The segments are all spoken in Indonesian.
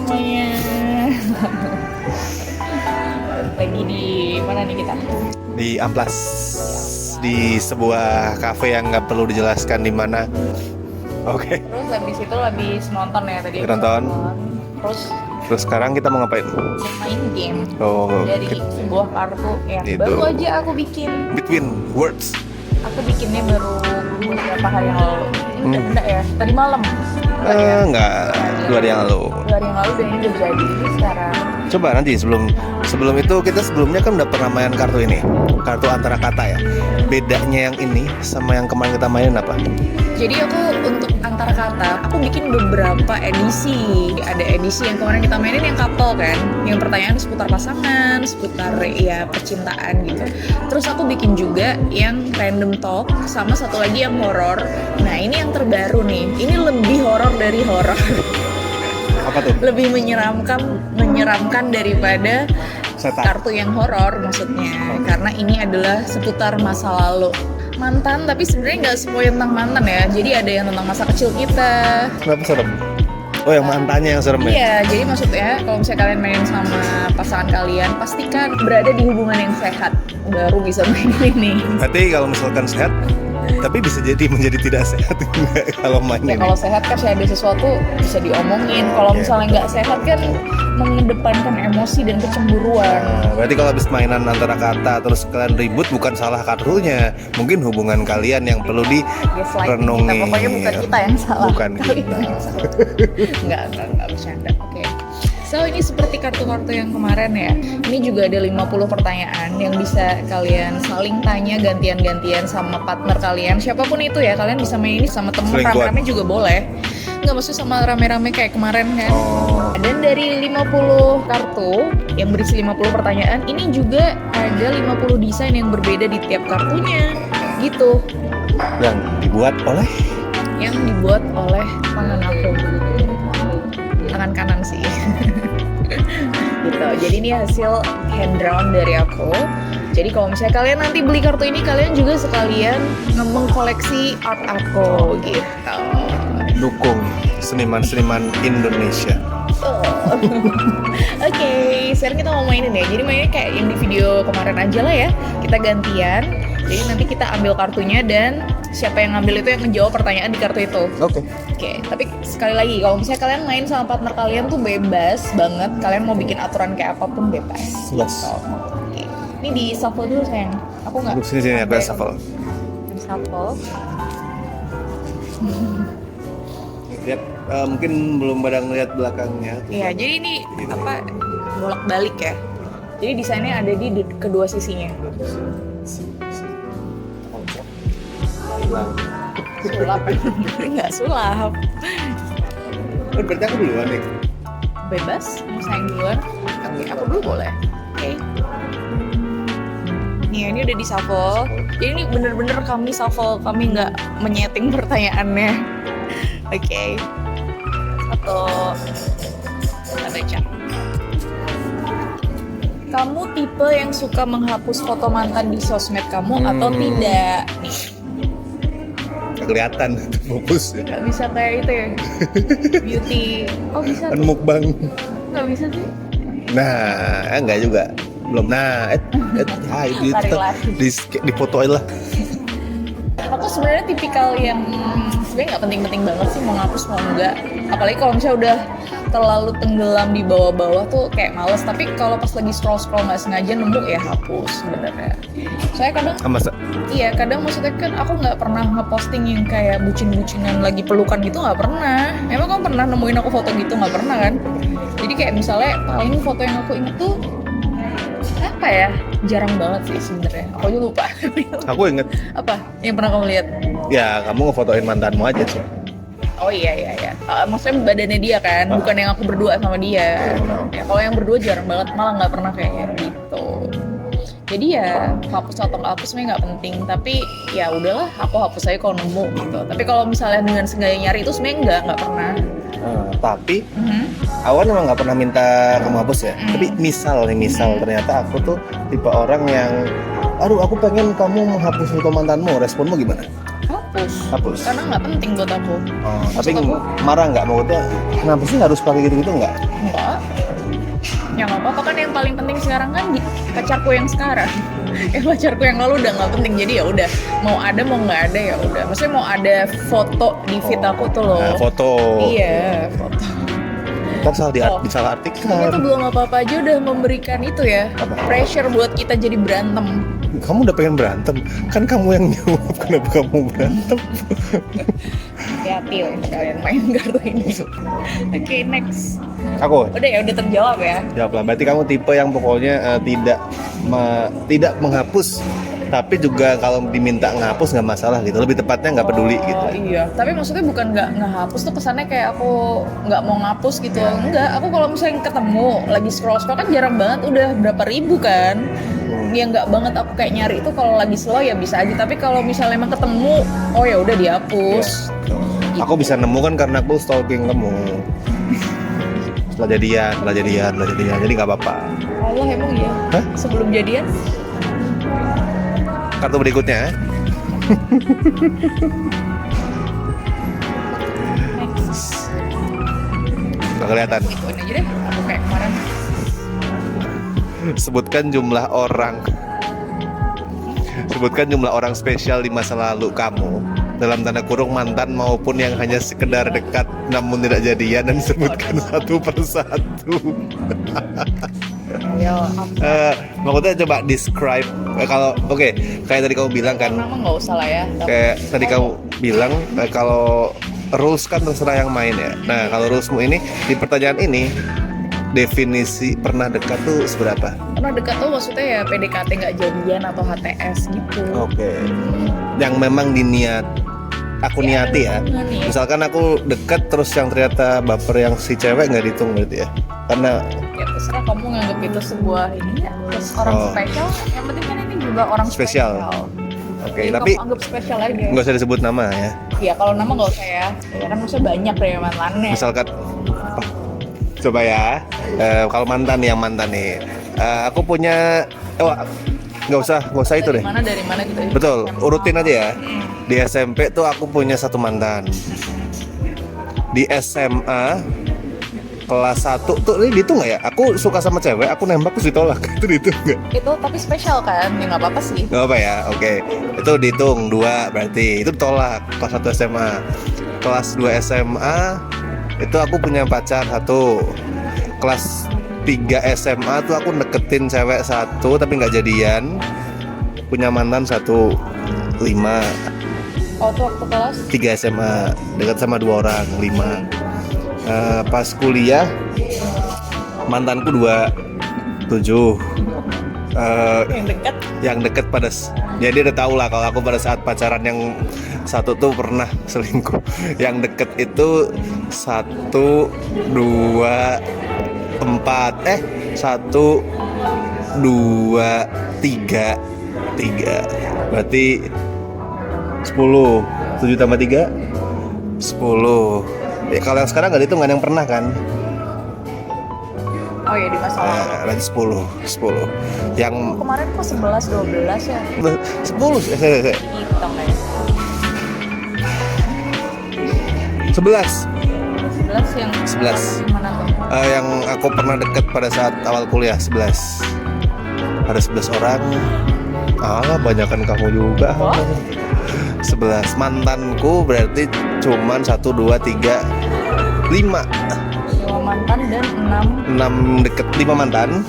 semuanya. Lagi di mana nih kita? Di Amplas, di sebuah kafe yang nggak perlu dijelaskan di mana. Oke. Terus habis nonton ya tadi. Nonton. Terus Sekarang kita mau ngapain? main game Oh, dari sebuah kartu yang Itu. baru aja aku bikin. Between Words. Aku bikinnya baru beberapa hari yang lalu. Ini enggak ya? Tadi malam. Enggak, 2 hari yang lalu. 2 hari yang lalu dan ini udah jadi. Jadi sekarang Coba nanti sebelum itu kita sebelumnya kan udah pernah main kartu ini, kartu antara kata ya. Bedanya yang ini sama yang kemarin kita mainin apa? Jadi aku untuk antara kata, aku bikin beberapa edisi. Ada edisi yang kemarin kita mainin yang couple kan, yang pertanyaan seputar pasangan, seputar ya percintaan gitu. Terus aku bikin juga yang random talk, sama satu lagi yang horor. Nah ini yang terbaru nih, ini lebih horor dari horor. Apa tuh? Lebih menyeramkan daripada Setan. kartu yang horor maksudnya. Karena ini adalah seputar masa lalu. Mantan, tapi sebenarnya nggak semua tentang mantan ya. Jadi ada yang tentang masa kecil kita. Kenapa serem? Oh, yang mantannya yang serem ya? Iya, jadi maksudnya kalau misalnya kalian main sama pasangan kalian, pastikan berada di hubungan yang sehat. Baru bisa main ini. Berarti kalau misalkan sehat, tapi bisa jadi menjadi tidak sehat enggak kalau main Ya ini. kalau sehat kan saya ada sesuatu bisa diomongin. Kalau misalnya nggak sehat kan mengedepankan emosi dan kecemburuan. Nah, berarti kalau habis mainan antara kata terus kalian ribut bukan salah kartunya, mungkin hubungan kalian yang perlu Gaslighting direnungi. kita, pokoknya bukan kita yang salah. Bukan Kalian kita. yang salah. Nggak bercanda. Oke. So ini seperti kartu-kartu yang kemarin ya. Ini juga ada 50 pertanyaan yang bisa kalian saling tanya gantian-gantian sama partner kalian. Siapapun itu ya, kalian bisa main ini sama temen Selingkuhan. rame-rame juga boleh. Nggak maksud sama rame-rame kayak kemarin kan. Oh. Dan dari 50 kartu yang berisi 50 pertanyaan, ini juga ada 50 desain yang berbeda di tiap kartunya. Gitu. Yang dibuat oleh Yang dibuat oleh tangan aku. Tangan kanan sih. Gitu. Jadi ini hasil hand drawn dari aku. Jadi kalau misalnya kalian nanti beli kartu ini, kalian juga sekalian mengkoleksi art aku gitu. dukung seniman-seniman Indonesia. Oke, sekarang kita mau mainin ya. Jadi mainnya kayak yang di video kemarin aja lah ya. Kita gantian. Jadi nanti kita ambil kartunya dan siapa yang ngambil itu yang menjawab pertanyaan di kartu itu. Oke. Oke, tapi sekali lagi kalau misalnya kalian main sama partner kalian tuh bebas banget. Kalian mau bikin aturan kayak apapun bebas. Yes. Oke. Ini di shuffle dulu sayang. Aku nggak. Duduk sini aku shuffle. Di shuffle. Lihat, mungkin belum pada ngeliat belakangnya. Iya, jadi ini apa bolak-balik ya. Jadi desainnya ada di kedua sisinya. Sulap. Nggak sulap. Oh, berarti aku duluan nih. Bebas, mau sayang duluan. Oke, aku dulu boleh. Oke. Nih, ini udah di shuffle. Jadi ini bener-bener kami shuffle, kami nggak menyeting pertanyaannya. Oke. Satu. Kita baca. Kamu tipe yang suka menghapus foto mantan di sosmed kamu atau tidak? Nih, Kelihatan fokus ya. nggak bisa kayak itu ya. Beauty. Oh bisa Kan tuh. mukbang. Nggak bisa sih. Nah, enggak juga. Belum. Nah, itu Tarik lagi. di fotoin lah. Aku sebenarnya tipikal yang sebenarnya nggak penting-penting banget sih mau ngapus mau enggak. Apalagi kalau misalnya udah terlalu tenggelam di bawah-bawah tuh kayak males. Tapi kalau pas lagi scroll nggak sengaja nemu ya hapus sebenarnya. Saya kadang iya kadang maksudnya kan aku nggak pernah ngeposting yang kayak bucin-bucinan lagi pelukan gitu, nggak pernah. Emang kamu pernah nemuin aku foto gitu? Nggak pernah kan? Jadi kayak misalnya paling foto yang aku inget tuh apa ya, jarang banget sih sebenarnya. Aku aja lupa. Aku inget. Apa yang pernah kamu lihat? Ya, kamu ngefotoin mantanmu aja sih. Oh iya. Maksudnya badannya dia kan, bukan yang aku berdua sama dia. Ya kalau yang berdua jarang banget, malah nggak pernah kayaknya gitu. Jadi ya hapus atau nggak hapus sebenarnya nggak penting, tapi ya udahlah aku hapus aja kalau nemu gitu. Tapi kalau misalnya dengan sengaja nyari itu sebenarnya nggak pernah. Tapi Awan emang nggak pernah minta kamu hapus ya. Tapi misal ternyata aku tuh tipe orang yang, aduh aku pengen kamu menghapus foto mantanmu, responmu gimana? hapus. Hapus. Karena nggak penting buat aku. Oh, tapi Maksud aku, marah nggak maksudnya? Kenapa sih harus pakai gitu-gitu nggak? enggak. Ya nggak apa-apa kan, yang paling penting sekarang kan pacarku yang sekarang. Pacarku yang lalu udah nggak penting, jadi ya udah, mau ada mau nggak ada ya udah. Maksudnya mau ada foto di feed aku tuh loh. Nah, foto. Iya, foto. Ntar salah Ini disalah tuh artikan. belum apa-apa aja udah memberikan itu ya, Apa? pressure buat kita jadi berantem. Kamu udah pengen berantem, kan kamu yang jawab, kenapa kamu berantem? Hati-hati loh kalian main kartu ini. Oke, next. Aku Udah ya, udah terjawab ya. jawab lah. Berarti kamu tipe yang pokoknya tidak menghapus, tapi juga kalau diminta ngapus nggak masalah gitu. Lebih tepatnya nggak peduli gitu. Oh iya, tapi maksudnya bukan nggak ngehapus tuh kesannya kayak aku nggak mau ngapus gitu. Enggak, aku kalau misalnya ketemu lagi scroll kan jarang banget, udah berapa ribu kan. Ya nggak banget aku kayak nyari itu, kalau lagi slow ya bisa aja. Tapi kalau misalnya emang ketemu, oh ya udah dihapus. Aku bisa nemu kan karena aku stalking kamu. Setelah jadian, jadi nggak apa-apa. Allah, emang iya. Hah? Sebelum jadian? Kartu berikutnya. Next. Nggak kelihatan. Ituin aja deh, aku kayak kemarin. Sebutkan jumlah orang. Sebutkan jumlah orang spesial di masa lalu kamu, dalam tanda kurung mantan maupun yang hanya sekedar dekat namun tidak jadian, dan sebutkan satu persatu. Ya, Maksudnya coba describe kalau oke, kayak tadi kamu bilang kan, nama nggak usah lah ya. kayak tadi kamu bilang kalau rules kan terserah yang main ya. Nah, kalau rulesmu ini di pertanyaan ini, definisi pernah dekat tuh seberapa? Pernah dekat tuh maksudnya ya PDKT nggak jadian atau HTS gitu. Oke. Yang memang aku niati ya. Nih. Misalkan aku deket terus yang ternyata baper yang si cewek nggak dihitung berarti ya? Karena Ya terserah kamu nganggap itu sebuah ini ya. Terus orang Oh. spesial, yang penting kan ini juga orang Spesial. oke, Jadi tapi kamu anggap spesial aja. nggak usah disebut nama ya. Ya kalau nama nggak usah ya. Ya kan maksudnya banyak deh mantannya. Misalkan coba ya, kalau mantan nih, aku punya, nggak usah itu deh. Dari mana gitu ya. Betul, urutin aja ya. Di SMP tuh aku punya satu mantan. Di SMA kelas 1 tuh ini dihitung nggak ya? Aku suka sama cewek, aku nembak terus ditolak. Itu dihitung nggak? Itu tapi spesial kan, ya nggak apa-apa sih. Nggak apa ya, oke. Itu dihitung 2 berarti. Itu ditolak kelas 1 SMA. Kelas 2 SMA itu aku punya pacar 1. Kelas 3 SMA tuh aku deketin cewek 1 tapi nggak jadian. Punya mantan 1, 5. Oh tuh waktu kelas 3 SMA dekat sama 2 orang, 5. Pas kuliah mantanku 2, 7. yang dekat. Yang deket jadi udah tau lah kalau aku pada saat pacaran yang 1 tuh pernah selingkuh. Yang deket itu 1, 2, 4 1, 2, 3 berarti 10. 7 tambah 3 10. Ya kalau yang sekarang nggak dihitung kan, yang pernah kan? Oh ya di masa lalu. Berarti 10. Yang Kemarin kok 11 12 ya. 10 Hitam ya. 11 11 yang 11. Mana tuh? Yang aku pernah deket pada saat awal kuliah 11. Ada 11 orang. Banyakan kamu juga. What? 11 mantanku berarti cuman 1, 2, 3, 5. 5 mantan dan 6 deket, 5 mantan,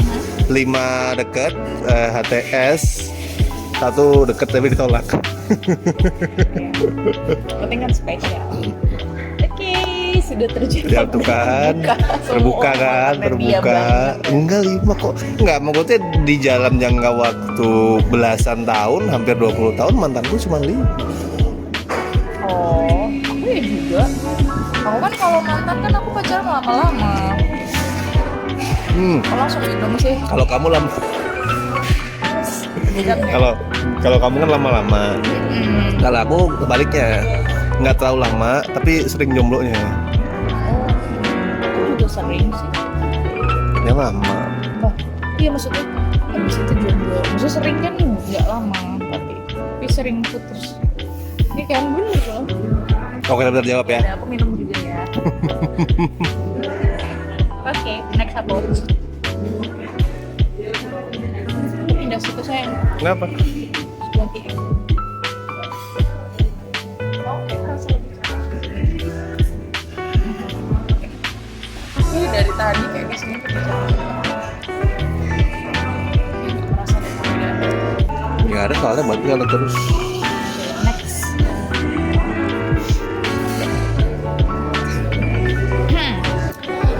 5 deket, HTS, 1 deket tapi ditolak. penting kan spesial. Oke, sudah terjadi. Ya tuh kan, terbuka kan, terbuka. Enggak 5 kok. Enggak, maksudnya di dalam jangka waktu belasan tahun, hampir 20 tahun mantanku cuma 5. Oh, aku ya juga. Aku kan kalau mantan kan aku pacaran lama-lama. Kalau langsung minum sih. Kalau kamu lama, Bukan ya? kalau kamu kan lama-lama. Hmm. Kalau aku kebaliknya, nggak terlalu lama, tapi sering jomblonya. Oh, aku juga sering sih. Ya lama. Oh, iya maksudnya habis itu jomblo. Maksudnya sering kan nggak lama, tapi sering putus. Ini kan bener loh. Oke, benar jawab ya. Udah, aku minum juga ya. Oke, next apa? Pindah situ sayang. Kenapa? Ganti. Oke, rasa lebih Ini dari tadi kayak di sini kebicaraan. Merasa berbeda. Nggak ada soalnya buat jalan terus. Next.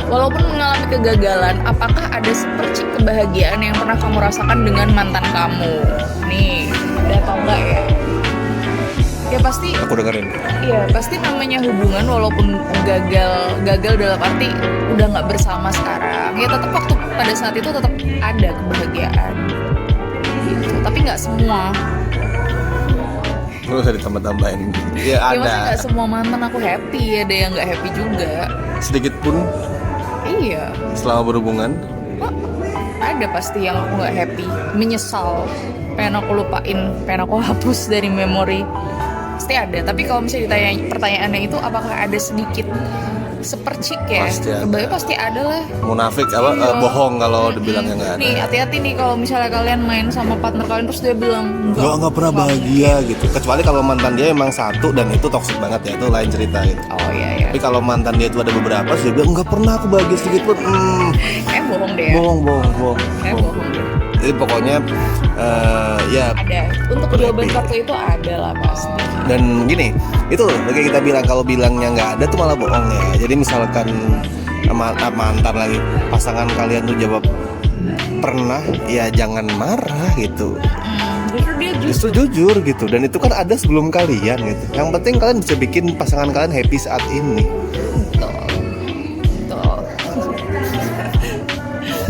Walaupun mengalami kegagalan, apakah ada sepercik kebahagiaan yang pernah kamu rasakan dengan mantan kamu? Nih, udah tau nggak ya? Ya pasti, Aku dengerin. iya pasti namanya hubungan walaupun gagal dalam arti udah nggak bersama sekarang. Ya tetap waktu pada saat itu tetap ada kebahagiaan. Gitu. Tapi nggak semua. Nggak usah ditambah-tambahin. Ya Ya maksudnya ada. nggak semua mantan aku happy, ada yang nggak happy juga. Sedikit pun Iya. selama berhubungan. Oh, ada pasti yang aku nggak happy, menyesal, pengen aku lupain, pengen aku hapus dari memori. Pasti ada. Tapi kalau misalnya ditanya pertanyaannya itu apakah ada sedikit sepercik ya? Pasti ada. Kebanyakan pasti ada lah. Munafik apa Iya. bohong kalau dibilangnya nggak ada. Nih hati-hati nih kalau misalnya kalian main sama partner kalian terus dia bilang Nggak pernah bahagia gitu. Kecuali kalau mantan dia emang satu dan itu toksik banget ya, itu lain cerita gitu. Oh iya ya. Tapi kalau mantan dia itu ada beberapa, dia bilang nggak pernah aku bahagia sedikit pun. Kayak bohong deh ya. Bohong. Kayak bohong deh. Jadi pokoknya ya. Ada. Untuk Happy. jawaban satu itu ada lah pasti. Dan gini, itu kayak kita bilang kalau bilangnya nggak ada tuh malah bohong ya. Jadi misalkan mantan lagi pasangan kalian tuh jawab pernah, ya jangan marah gitu. Justru dia Justru jujur gitu. Dan itu kan ada sebelum kalian gitu. Yang penting kalian bisa bikin pasangan kalian happy saat ini. Betul.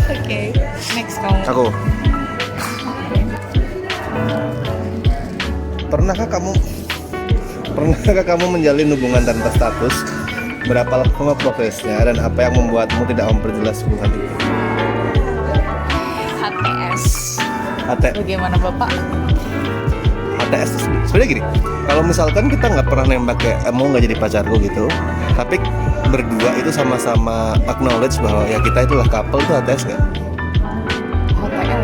Oke, next kamu. Aku. Pernahkah kamu menjalin hubungan tanpa status? Berapa lama prosesnya dan apa yang membuatmu tidak memperjelas hubungan itu? HTS. Bagaimana Bapak? HTS sebenarnya gini, kalau misalkan kita nggak pernah nembak kayak mau nggak jadi pacarku gitu, tapi berdua itu sama-sama acknowledge bahwa ya kita itulah couple, tuh HTS nggak?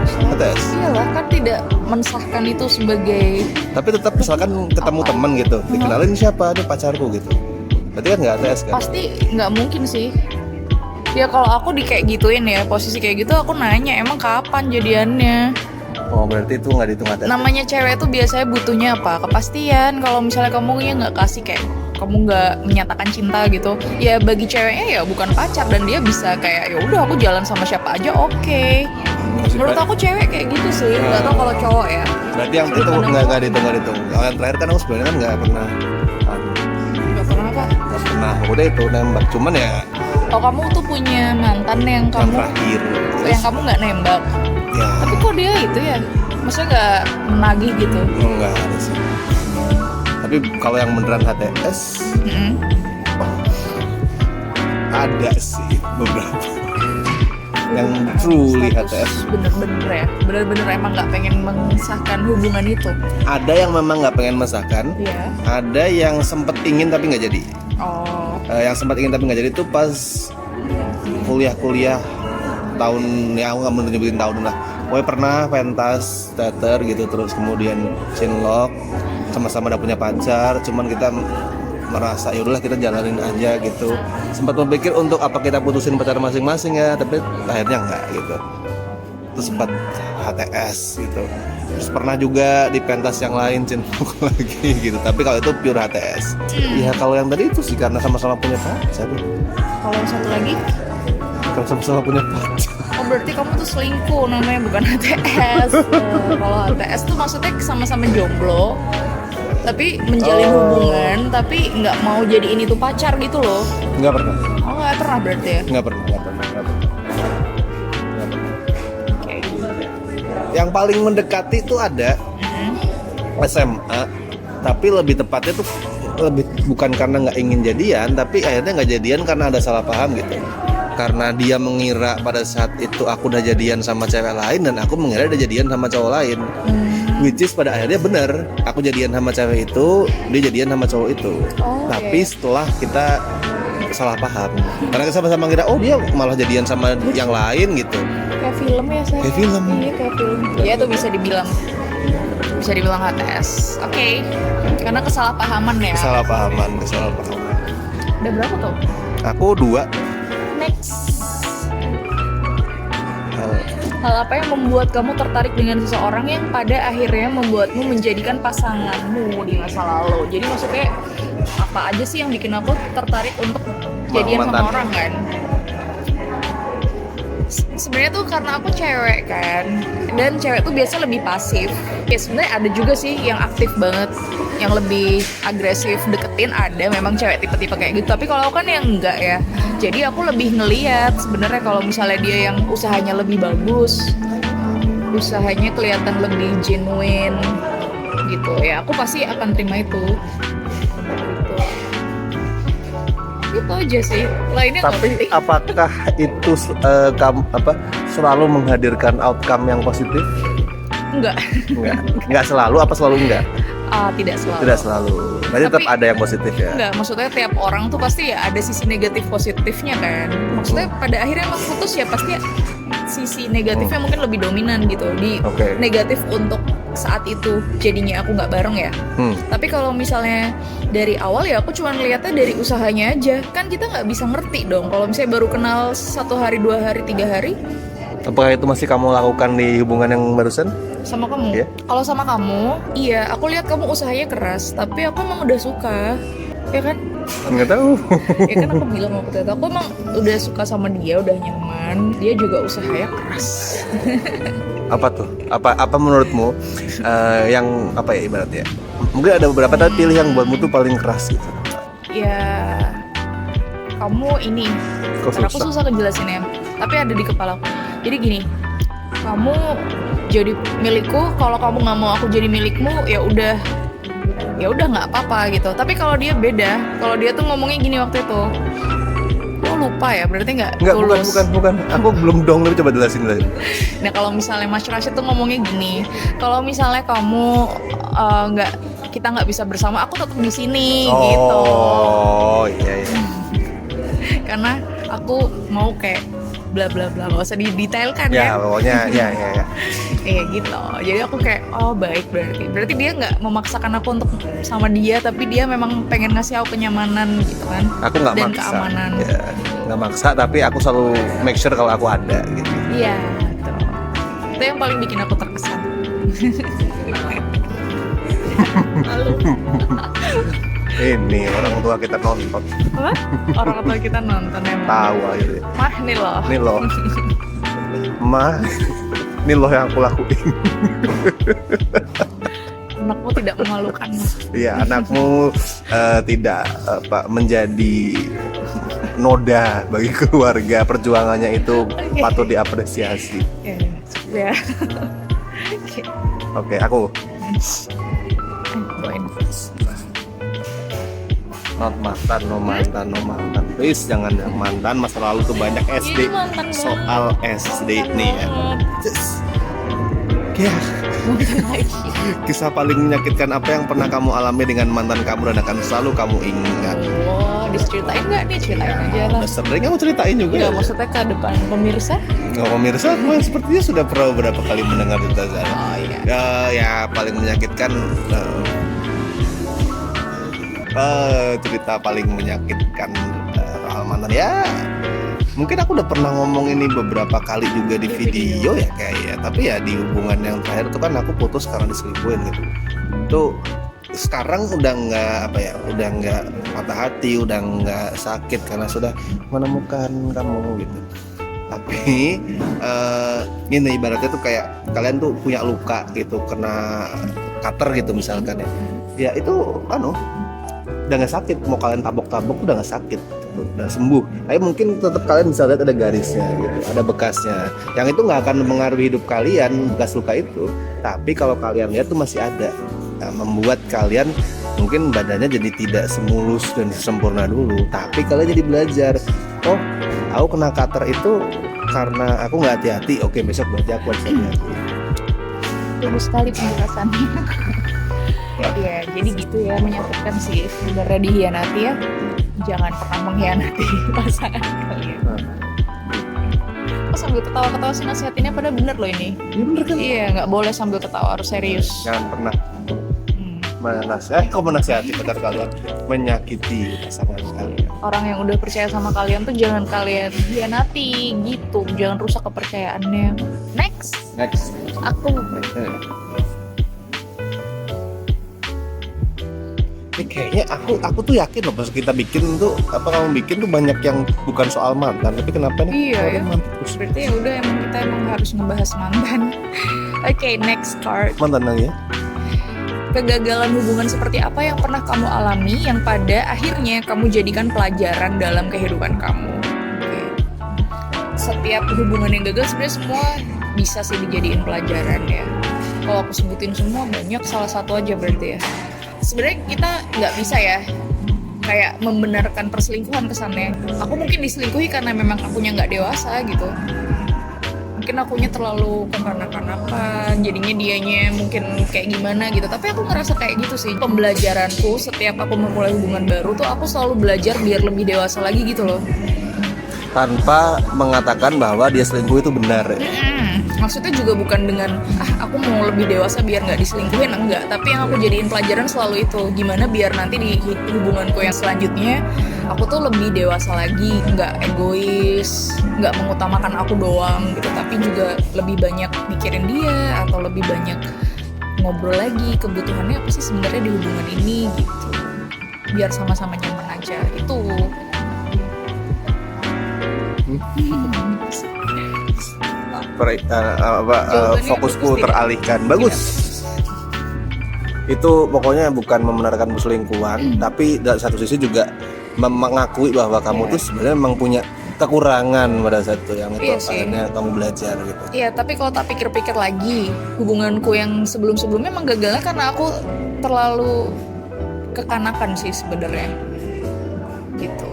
HTS. Iyalah kan tidak mensahkan itu sebagai. Tapi tetap misalkan ketemu teman gitu, dikenalin siapa, dia pacarku gitu, berarti kan nggak HTS kan? Pasti nggak mungkin sih. Ya kalau aku kayak gituin ya, posisi kayak gitu aku nanya emang kapan jadiannya. Oh berarti itu nggak dihitung HTS. Namanya cewek tuh biasanya butuhnya apa? Kepastian. Kalau misalnya kamu ya nggak kasih kayak kamu nggak menyatakan cinta gitu, ya bagi ceweknya ya bukan pacar dan dia bisa kayak ya udah aku jalan sama siapa aja oke. Menurut aku cewek kayak gitu sih, nggak tahu kalau cowok ya. Berarti yang itu nggak dihitung. Kalau yang terakhir kan aku sebenarnya kan nggak pernah Nggak pernah apa? udah itu nembak, cuman ya Oh kamu tuh punya mantan yang yang kamu terakhir yang kamu nggak nembak. ya Tapi kok dia itu ya, maksudnya nggak menagih gitu? enggak ada sih. Tapi kalau yang beneran HTS Mm-mm. ada sih beberapa yang truly HTS. Bener-bener ya, bener-bener emang nggak pengen mengesahkan hubungan itu. Ada yang memang nggak pengen mesahkan, Iya. ada yang sempet ingin tapi nggak jadi. Oh. Yang sempat ingin tapi nggak jadi itu pas kuliah tahun, ya aku nggak mau nyebutin tahun lah. Pokoknya pernah pentas teater gitu, terus kemudian cinlok, sama-sama udah punya pacar, cuman kita merasa ya udahlah kita jalanin aja gitu. Sempat berpikir untuk apa kita putusin pacar masing-masing ya, tapi akhirnya enggak gitu. Terus sempat HTS gitu. Terus pernah juga di pentas yang lain cinlok lagi gitu. Tapi kalau itu pure HTS. Ya kalau yang tadi itu sih karena sama-sama punya pacar. Kalau yang satu lagi? Kalau sama-sama punya pacar. Oh berarti kamu tuh selingkuh namanya, bukan HTS. Kalau HTS tuh maksudnya sama-sama jomblo, tapi menjalin hubungan, tapi nggak mau jadiin itu pacar gitu loh. Nggak pernah. Oh nggak pernah berarti ya? Nggak pernah. Oke. Yang paling mendekati itu ada SMA, tapi lebih tepatnya tuh lebih bukan karena nggak ingin jadian, tapi akhirnya nggak jadian karena ada salah paham gitu. Karena dia mengira pada saat itu aku udah jadian sama cewek lain dan aku mengira dia jadian sama cowok lain. which is pada akhirnya bener, aku jadian sama cewek itu, dia jadian sama cowok itu. Tapi setelah kita salah paham, karena kita sama-sama ngira oh dia malah jadian sama yang lain gitu. Kayak film ya saya. Kayak film. Iya kayak film. Ya itu bisa dibilang HTS. Oke. Karena kesalahpahaman ya. Kesalahpahaman. Udah berapa tuh? Aku 2. Next. Hal apa yang membuat kamu tertarik dengan seseorang yang pada akhirnya membuatmu menjadikan pasanganmu di masa lalu? Jadi maksudnya apa aja sih yang bikin aku tertarik untuk jadian sama orang kan? Sebenarnya tuh karena aku cewek kan, dan cewek tuh biasa lebih pasif. Ya sebenarnya ada juga sih yang aktif banget, yang lebih agresif deketin, ada memang cewek tipe-tipe kayak gitu. Tapi kalau aku kan yang enggak ya, jadi aku lebih ngeliat sebenarnya kalau misalnya dia yang usahanya lebih bagus, usahanya kelihatan lebih genuine gitu ya, aku pasti akan terima itu. Itu aja sih. Lainnya tapi apakah itu kamu selalu menghadirkan outcome yang positif? Enggak selalu, apa selalu enggak? Tidak selalu. Tidak selalu. Berarti tetap ada yang positif ya? Enggak, maksudnya tiap orang tuh pasti ya ada sisi negatif positifnya kan. Maksudnya pada akhirnya emang putus ya pasti sisi negatifnya mungkin lebih dominan gitu di negatif untuk saat itu jadinya aku nggak bareng ya. Tapi kalau misalnya dari awal ya aku cuma ngeliatnya dari usahanya aja, kan kita nggak bisa ngerti dong kalau misalnya baru kenal 1 hari 2 hari 3 hari. Apakah itu masih kamu lakukan di hubungan yang barusan? Sama kamu? Yeah. Kalau sama kamu, iya aku lihat kamu usahanya keras, tapi aku emang udah suka, ya kan? Nggak tahu. Ya kan aku bilang waktu itu aku emang udah suka sama dia, udah nyaman, dia juga usahanya keras. Apa tuh? Apa menurutmu yang apa ya ibaratnya? Mungkin ada beberapa tapi pilih yang buatmu tuh paling keras gitu. Ya, kamu ini. Karena aku susah ngejelasinnya, tapi ada di kepalaku. Jadi gini, kamu jadi milikku, kalau kamu nggak mau aku jadi milikmu, ya udah nggak apa-apa gitu. Tapi kalau dia beda, kalau dia tuh ngomongnya gini waktu itu, lo lupa ya, berarti nggak tulus. Bukan. Aku belum dong, lu coba jelasin lagi. Nah kalau misalnya Mas Rashid tuh ngomongnya gini, kalau misalnya kamu kita nggak bisa bersama, aku tetap di sini gitu. Oh iya. Karena aku mau kayak bla bla bla, nggak usah didetailkan ya. Ya pokoknya ya. Iya gitu. Jadi aku kayak baik, berarti dia nggak memaksakan aku untuk sama dia, tapi dia memang pengen ngasih aku kenyamanan gitu kan. Aku nggak maksa. Keamanan. Ya, nggak maksa, tapi aku selalu make sure kalau aku ada gitu. Iya. Gitu. Itu yang paling bikin aku terkesan. Lalu. Ini orang tua kita nonton. Apa? Orang tua kita nonton emang. Tahu aja. Mah nih loh. Mah, ini loh yang aku lakuin. Anakmu tidak memalukan. Iya, anakmu tidak menjadi noda bagi keluarga. Perjuangannya itu patut diapresiasi. Ya. Oke, aku. Not mantan, no mantan. Please jangan yang mantan, masa lalu tuh banyak SD. Soal SD nih ya. Kisah paling menyakitkan apa yang pernah kamu alami dengan mantan kamu dan akan selalu kamu ingat? Diceritain nggak nih? Ceritain aja lah. Sering kamu ceritain juga. Nggak, maksudnya ke depan pemirsa? Nggak, pemirsa sepertinya sudah pernah beberapa kali mendengar cerita saya. Oh iya. Ya paling menyakitkan. Cerita paling menyakitkan soal mantan ya, mungkin aku udah pernah ngomong ini beberapa kali juga di video ya kayaknya, tapi ya di hubungan yang terakhir itu kan aku putus karena diselingkuhin gitu. Itu sekarang udah nggak patah hati, udah nggak sakit karena sudah menemukan kamu gitu. Tapi ini ibaratnya tuh kayak kalian tuh punya luka gitu, kena cutter gitu misalkan ya itu udah nggak sakit, mau kalian tabok-tabok udah nggak sakit, udah sembuh. Tapi mungkin tetap kalian bisa lihat ada garisnya gitu, ada bekasnya. Yang itu nggak akan mempengaruhi hidup kalian, bekas luka itu. Tapi kalau kalian lihat tuh masih ada, membuat kalian mungkin badannya jadi tidak semulus dan sempurna dulu. Tapi kalian jadi belajar, aku kena cutter itu karena aku nggak hati-hati. Oke, besok berarti aku harus hati-hati. Tunggu sekali penjelasannya. Ya, jadi gitu ya, menyatukan sih sebenarnya dihianati ya. Jangan pernah mengkhianati pasangan kalian. Kok sambil ketawa-ketawa sih nasihatinnya, padahal bener loh ini. Iya bener kan? Iya, nggak boleh sambil ketawa, harus serius. Jangan pernah menasihati pacar kalian menyakiti pasangan kalian. Orang yang udah percaya sama kalian tuh jangan kalian hianati gitu, jangan rusak kepercayaannya. Next, aku Ini kayaknya aku tuh yakin loh pas kita bikin tuh kamu bikin tuh banyak yang bukan soal mantan, tapi kenapa nih? Iya ya. Mantan terus. Berarti ya udah, emang kita harus ngebahas mantan. Oke, next card. Mantan lagi ya? Kegagalan hubungan seperti apa yang pernah kamu alami yang pada akhirnya kamu jadikan pelajaran dalam kehidupan kamu? Oke. Setiap hubungan yang gagal sebenarnya semua bisa sih dijadiin pelajaran ya. Kalau aku sebutin semua banyak, salah satu aja berarti ya. Sebenarnya kita nggak bisa ya kayak membenarkan perselingkuhan kesannya. Aku mungkin diselingkuhi karena memang akunya nggak dewasa gitu. Mungkin akunya terlalu kekanak-kanakan, jadinya dianya mungkin kayak gimana gitu. Tapi aku ngerasa kayak gitu sih. Pembelajaranku setiap aku memulai hubungan baru tuh aku selalu belajar biar lebih dewasa lagi gitu loh. Tanpa mengatakan bahwa dia selingkuh itu benar ya? Maksudnya juga bukan dengan aku mau lebih dewasa biar nggak diselingkuhin, enggak. Tapi yang aku jadiin pelajaran selalu itu, gimana biar nanti di hubunganku yang selanjutnya aku tuh lebih dewasa lagi, nggak egois, nggak mengutamakan aku doang gitu, tapi juga lebih banyak mikirin dia atau lebih banyak ngobrol lagi kebutuhannya apa sih sebenarnya di hubungan ini gitu, biar sama-sama nyaman aja itu. Fokusku teralihkan. Bagus. Itu pokoknya bukan membenarkan perselingkuhan, tapi dari satu sisi juga mengakui bahwa kamu tuh sebenarnya memang punya kekurangan pada saat itu yang itu akhirnya kamu belajar gitu. Iya, tapi kalau tak pikir-pikir lagi, hubunganku yang sebelum-sebelumnya emang gagalnya karena aku terlalu kekanakan sih sebenarnya. Gitu.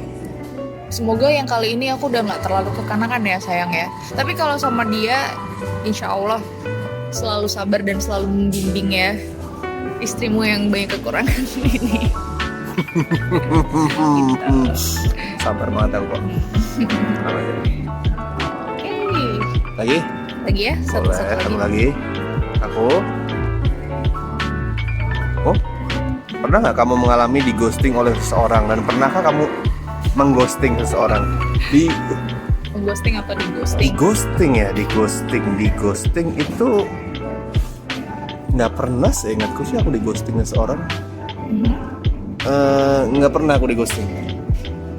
Semoga yang kali ini aku udah gak terlalu kekanakan ya sayang ya. Tapi kalau sama dia, insya Allah selalu sabar dan selalu membimbing ya istrimu yang banyak kekurangan ini. Sabar banget aku kok. Oke. Lagi ya, satu lagi. Aku. Oh, pernah nggak kamu mengalami di ghosting oleh seseorang, dan pernahkah kamu mengghosting seseorang? Mengghosting atau dighosting? Di ghosting itu nggak pernah, seingatku sih aku di ghosting seseorang. Nggak pernah aku di ghosting.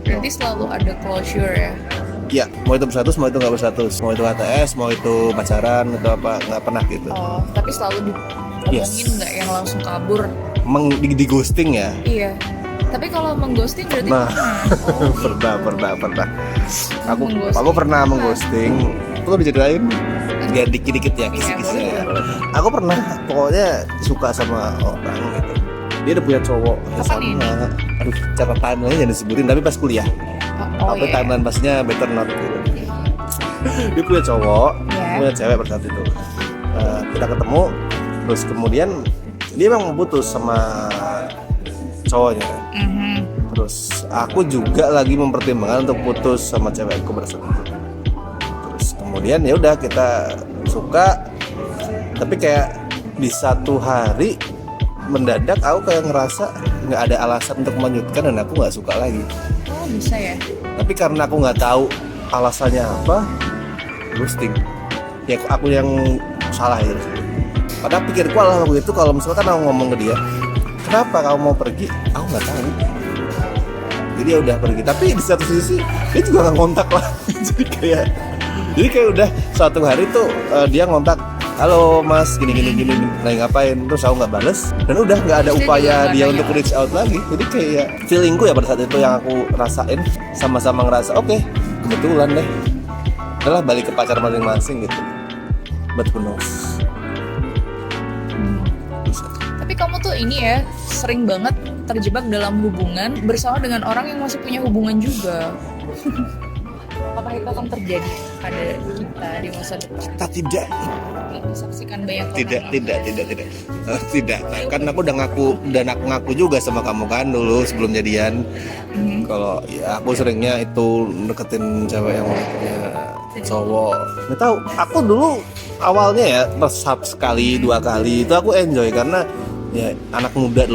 Berarti selalu ada closure ya? Ya, mau itu bersatu, mau itu nggak bersatu, mau itu HTS, mau itu pacaran atau apa, nggak pernah gitu. Oh, tapi selalu diomongin nggak yang langsung kabur? Di ghosting ya? Iya. Tapi kalau mengghosting berarti pernah. Aku pernah mengghosting. Aku lebih ceritain biar dikit-dikit ya kisi-kisi. Aku pernah pokoknya suka sama orang gitu. Dia udah punya cowok sama. Aduh, cara timeline jangan disebutin, tapi pas kuliah. Tapi timeline pasnya better not gitu. Dia punya cowok, punya cewek pada saat itu. Kita ketemu, terus kemudian dia emang putus sama cowoknya. Terus aku juga lagi mempertimbangkan untuk putus sama cewekku pada saat itu. Terus kemudian ya udah kita suka, tapi kayak di satu hari mendadak aku kayak ngerasa nggak ada alasan untuk melanjutkan dan aku nggak suka lagi. Oh, bisa ya? Tapi karena aku nggak tahu alasannya apa, ghosting. Ya aku yang salah itu. Padahal pikirku lah waktu itu kalau misalkan aku ngomong ke dia, kenapa kamu mau pergi? Aku nggak tahu. Jadi ya udah pergi. Tapi di satu sisi dia juga nggak kontak lah. jadi kayak udah suatu hari tuh dia ngontak, halo mas, gini, lagi ngapain? Terus aku nggak bales dan udah nggak ada upaya dia untuk reach out lagi. Jadi kayak feelingku ya pada saat itu yang aku rasain, sama-sama ngerasa oke, kebetulan deh, adalah balik ke pacar masing-masing gitu. But who knows? Tapi kamu tuh ini ya sering banget terjebak dalam hubungan bersama dengan orang yang masih punya hubungan juga. apakah itu akan terjadi pada kita di masa depan? Kita tidak. Disaksikan banyak orang. Tidak. Tidak. Kan aku udah ngaku juga sama kamu kan dulu sebelum jadian. Kalau ya aku seringnya itu deketin cewek yang punya cowok. Nggak tahu. Aku dulu awalnya ya resap sekali 2 kali itu aku enjoy karena ya anak muda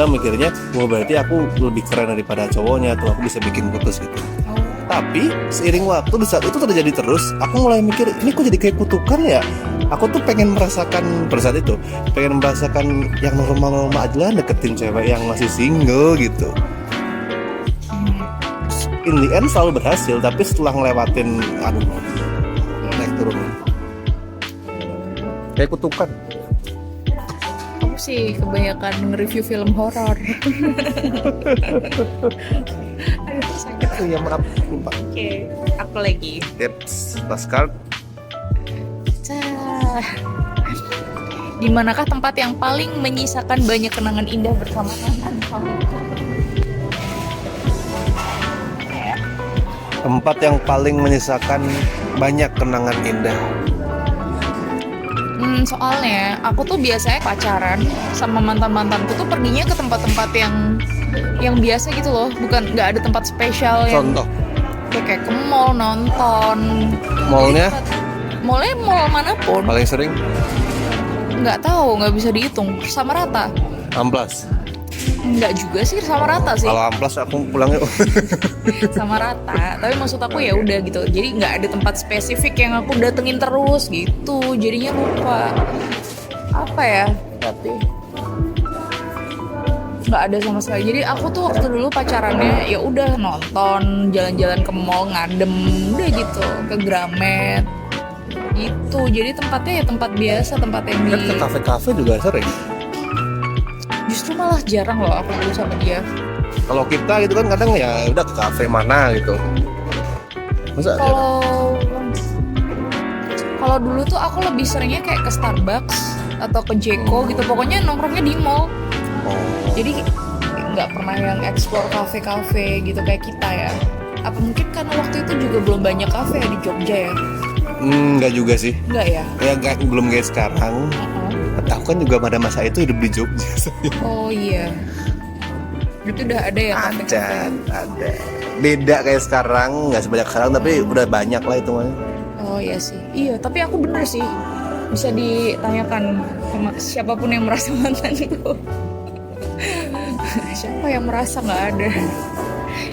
mikirnya wah berarti aku lebih keren daripada cowoknya tuh, aku bisa bikin putus gitu. Tapi seiring waktu di saat itu terjadi terus, aku mulai mikir ini kok jadi kayak kutukan ya. Aku tuh pengen merasakan pada saat itu, pengen merasakan yang normal-normal aja lah, deketin cewek yang masih single gitu. In the end selalu berhasil, tapi setelah ngelewatin naik turun kayak kutukan. Aku sih kebanyakan nge-review film horor. Aduh, sakit. Itu yang lupa. Oke, aku lagi. Tips last card. Di manakah tempat yang paling menyisakan banyak kenangan indah bersama mantan kamu? Tempat yang paling menyisakan banyak kenangan indah. Soalnya aku tuh biasanya pacaran sama mantanku tuh perginya ke tempat-tempat yang biasa gitu loh, bukan nggak ada tempat spesial yang Contoh kayak ke mall nonton. mallnya Mall manapun. paling sering Nggak tahu, nggak bisa dihitung. Sama rata. Amplas. Nggak juga sih, sama rata sih. Kalau amplas aku pulangnya Sama rata. Tapi maksud aku ya udah gitu. Jadi nggak ada tempat spesifik yang aku datengin terus gitu. Jadinya lupa. Apa ya? Tapi nggak ada sama sekali. Jadi aku tuh waktu dulu pacarannya ya udah nonton, jalan-jalan ke mall, ngadem, udah gitu, ke Gramet. Gitu. Jadi tempatnya ya tempat biasa, tempat yang kan ke kafe-kafe juga sering. Justru malah jarang loh aku dulu sama dia. Kalau kita gitu kan kadang ya udah ke kafe mana gitu. Masa Kalau dulu tuh aku lebih seringnya kayak ke Starbucks atau ke Jeko gitu. Pokoknya nongkrongnya di mall. Jadi nggak pernah yang explore kafe-kafe gitu kayak kita ya. Apa mungkin karena waktu itu juga belum banyak kafe di Jogja ya? Enggak juga sih. Enggak ya? Ya belum kayak sekarang. Aku kan juga pada masa itu hidup di Jogja. Oh iya. Itu udah ada ya kafe-kafe? Ada. Beda kayak sekarang, nggak sebanyak sekarang tapi udah banyak lah hitungannya. Oh iya sih. Iya, tapi aku bener sih. Bisa ditanyakan sama siapapun yang merasa mantanku. Siapa yang merasa nggak ada?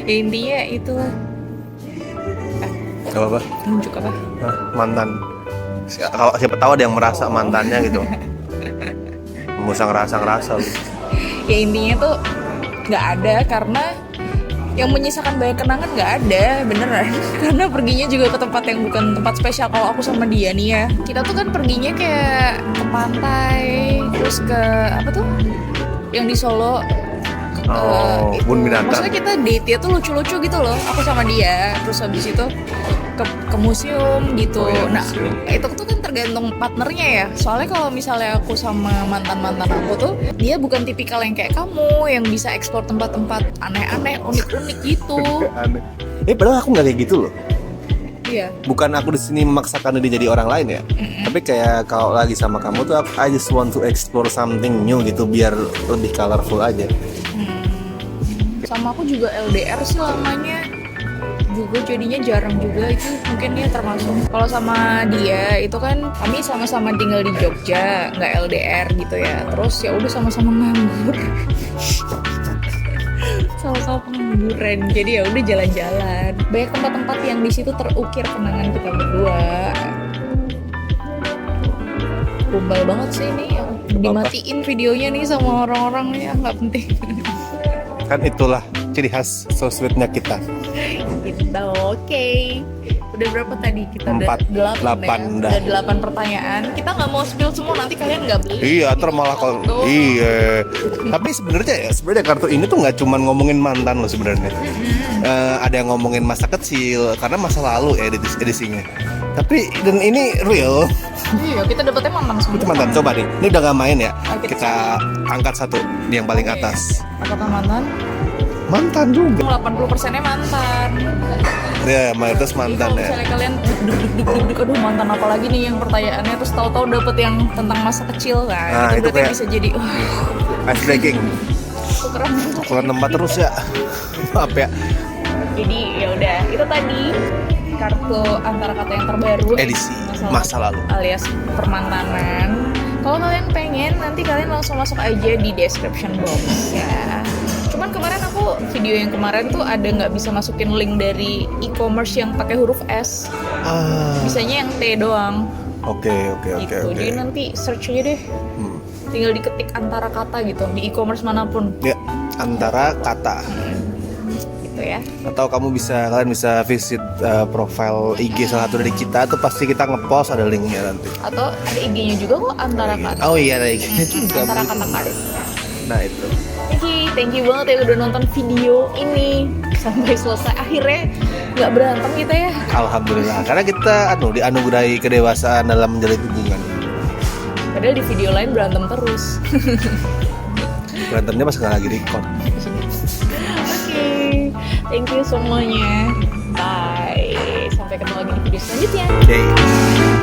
Ya, intinya itu Gak apa-apa. nunjuk apa? Mantan. Kalau siapa tahu ada yang merasa mantannya gitu. Nggak usah ngerasa lu. Ya intinya tuh nggak ada karena yang menyisakan banyak kenangan nggak ada beneran. Karena perginya juga ke tempat yang bukan tempat spesial. Kalau aku sama dia nih ya, kita tuh kan perginya kayak ke pantai, terus ke apa tuh yang di Solo. Kebun binatang. Maksudnya kita date-nya tuh lucu-lucu gitu loh. Aku sama dia, terus habis itu ke museum gitu. Oh, iya, Nah, museum. itu tuh kan tergantung partnernya ya. Soalnya kalau misalnya aku sama mantan-mantan aku tuh, dia bukan tipikal yang kayak kamu yang bisa eksplor tempat-tempat aneh-aneh, unik-unik gitu. Aneh. Padahal aku nggak kayak gitu loh. Iya. Bukan aku di sini memaksakan dia jadi orang lain ya. Tapi kayak kalau lagi sama kamu tuh I just want to explore something new gitu biar lebih colorful aja. Sama aku juga LDR sih lamanya. Juga jadinya jarang juga itu mungkin dia termasuk. Kalau sama dia itu kan kami sama-sama tinggal di Jogja, nggak LDR gitu ya. Terus ya udah sama-sama nganggur. Sama-sama pengangguran. Jadi ya udah jalan-jalan. Banyak tempat-tempat yang di situ terukir kenangan kita berdua. Gombal banget sih ini. Dimatiin videonya nih sama orang-orang ya, nggak penting. Kan itulah ciri khas so sweetnya kita. Gitu, oke. Udah berapa tadi? Kita udah 8 ya? Udah 8 pertanyaan. Kita nggak mau spill semua, nanti kalian nggak beli. Iya, ntar malah kalau iya. Tapi sebenarnya kartu ini tuh nggak cuma ngomongin mantan lo sebenarnya. Ada yang ngomongin masa kecil karena masa lalu ya edisinya. Tapi dan ini real. Iya, kita dapetnya mantan semua. Itu mantan. Coba nih, ini udah nggak main ya. Oke, Kita angkat satu di yang paling atas. Apakah mantan? Mantan juga. 80%-nya mantan. Ya, mayoritas Jadi mantan kalau ya. misalnya kalian duk, aduh mantan apa lagi nih yang pertanyaannya, terus tahu-tahu dapet yang tentang masa kecil kan, Nah, itu itu berarti kayak- bisa jadi Ice breaking. tukeran. Keluar tempat terus ya. Maaf ya. Jadi ya udah, itu tadi kartu antara kata yang terbaru Edisi masa lalu. alias permantanan. Kalau kalian pengen, nanti kalian langsung masuk aja di description box ya. Cuman kemarin aku video yang kemarin tuh ada nggak bisa masukin link dari e-commerce yang pakai huruf S, bisanya yang T doang Oke. gitu. Jadi nanti search aja deh, tinggal diketik antara kata gitu di e-commerce manapun Ya, antara kata. gitu ya. Atau kalian bisa visit profile IG salah satu dari kita, tuh pasti kita ngepost ada linknya nanti. Atau ada IG-nya juga kok, antara kata. Oh iya, ada IG-nya juga. Antara kata-kata. Nah itu. Thank you banget ya udah nonton video ini sampai selesai. Akhirnya nggak berantem kita ya. Alhamdulillah, karena kita dianugerahi kedewasaan dalam menjalin hubungan. Padahal di video lain berantem terus. Berantemnya pas nggak lagi record. Oke, thank you semuanya. Bye. Sampai ketemu lagi di video selanjutnya. Yay.